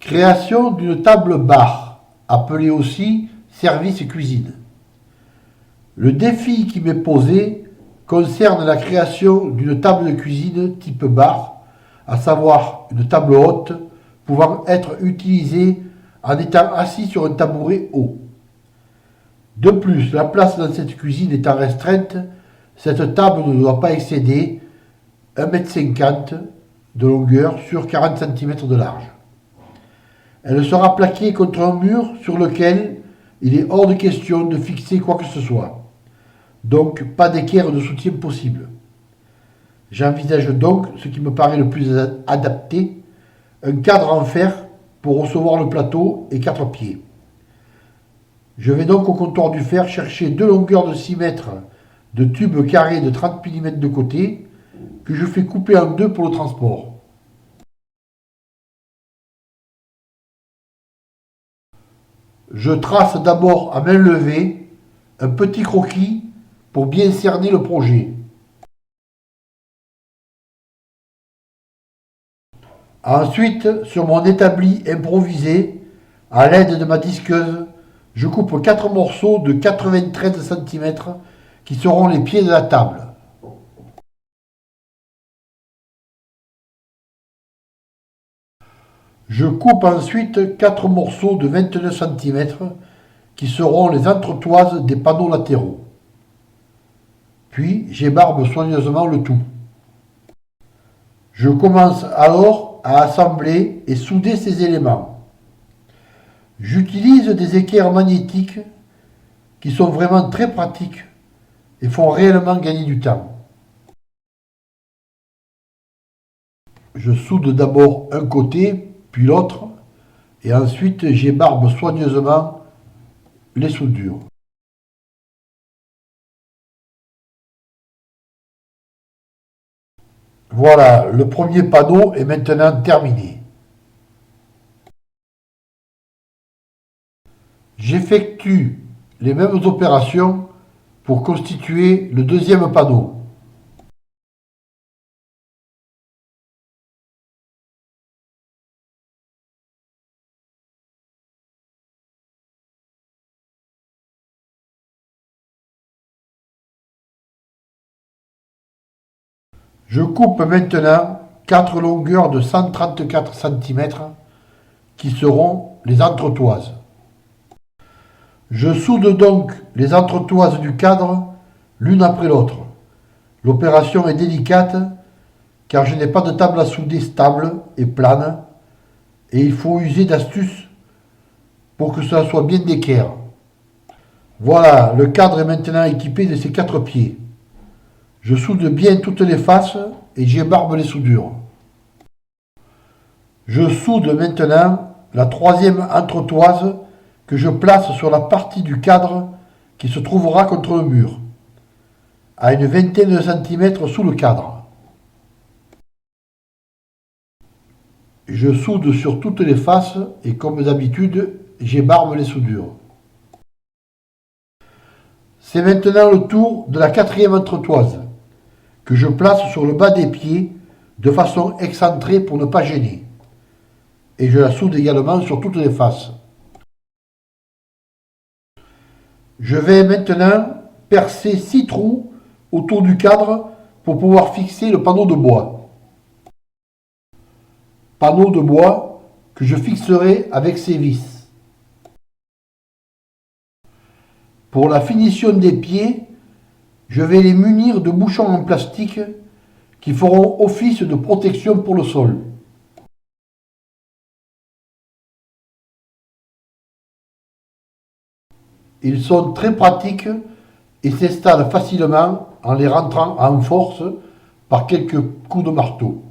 Création d'une table bar, appelée aussi service cuisine. Le défi qui m'est posé concerne la création d'une table de cuisine type bar, à savoir une table haute pouvant être utilisée en étant assis sur un tabouret haut. De plus, la place dans cette cuisine étant restreinte, cette table ne doit pas excéder 1,50 m de longueur sur 40 cm de large. Elle sera plaquée contre un mur sur lequel il est hors de question de fixer quoi que ce soit. Donc pas d'équerre de soutien possible. J'envisage donc ce qui me paraît le plus adapté, un cadre en fer pour recevoir le plateau et 4 pieds. Je vais donc au comptoir du fer chercher deux longueurs de 6 mètres de tubes carrés de 30 mm de côté que je fais couper en deux pour le transport. Je trace d'abord à main levée un petit croquis pour bien cerner le projet. Ensuite, sur mon établi improvisé, à l'aide de ma disqueuse, je coupe 4 morceaux de 93 cm qui seront les pieds de la table. Je coupe ensuite 4 morceaux de 29 cm qui seront les entretoises des panneaux latéraux. Puis j'ébarbe soigneusement le tout. Je commence alors à assembler et souder ces éléments. J'utilise des équerres magnétiques qui sont vraiment très pratiques et font réellement gagner du temps. Je soude d'abord un côté, puis l'autre, et ensuite j'ébarbe soigneusement les soudures. Voilà, le premier panneau est maintenant terminé. J'effectue les mêmes opérations pour constituer le deuxième panneau. Je coupe maintenant 4 longueurs de 134 cm qui seront les entretoises. Je soude donc les entretoises du cadre l'une après l'autre. L'opération est délicate car je n'ai pas de table à souder stable et plane et il faut user d'astuces pour que cela soit bien d'équerre. Voilà, le cadre est maintenant équipé de ses 4 pieds. Je soude bien toutes les faces et j'ébarbe les soudures. Je soude maintenant la troisième entretoise que je place sur la partie du cadre qui se trouvera contre le mur, à une vingtaine de centimètres sous le cadre. Je soude sur toutes les faces et comme d'habitude, j'ébarbe les soudures. C'est maintenant le tour de la quatrième entretoise que je place sur le bas des pieds de façon excentrée pour ne pas gêner. Et je la soude également sur toutes les faces. Je vais maintenant percer 6 trous autour du cadre pour pouvoir fixer le panneau de bois. Panneau de bois que je fixerai avec ces vis. Pour la finition des pieds, je vais les munir de bouchons en plastique qui feront office de protection pour le sol. Ils sont très pratiques et s'installent facilement en les rentrant en force par quelques coups de marteau.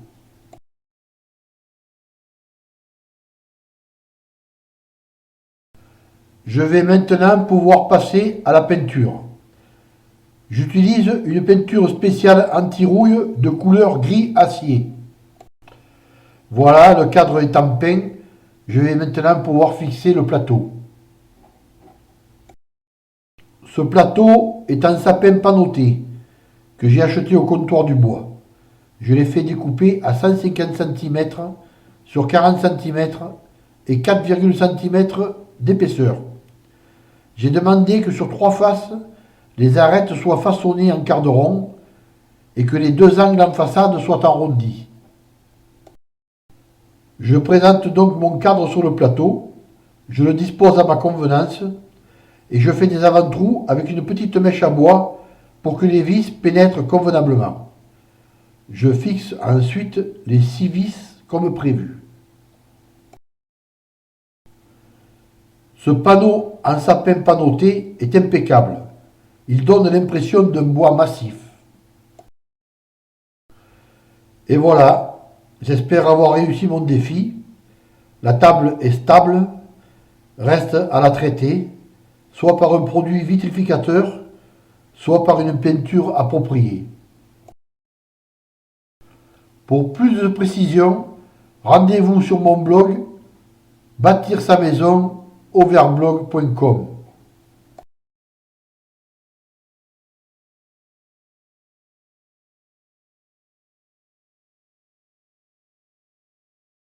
Je vais maintenant pouvoir passer à la peinture. J'utilise une peinture spéciale anti-rouille de couleur gris acier. Voilà, le cadre étant peint, je vais maintenant pouvoir fixer le plateau. Ce plateau est un sapin panoté que j'ai acheté au comptoir du bois. Je l'ai fait découper à 150 cm sur 40 cm et 4,1 cm d'épaisseur. J'ai demandé que sur 3 faces, les arêtes soient façonnées en quart de rond et que les 2 angles en façade soient arrondis. Je présente donc mon cadre sur le plateau, je le dispose à ma convenance et je fais des avant-trous avec une petite mèche à bois pour que les vis pénètrent convenablement. Je fixe ensuite les 6 vis comme prévu. Ce panneau en sapin panoté est impeccable. Il donne l'impression d'un bois massif. Et voilà, j'espère avoir réussi mon défi. La table est stable, reste à la traiter, soit par un produit vitrificateur, soit par une peinture appropriée. Pour plus de précision, rendez-vous sur mon blog bâtir sa maison overblog.com.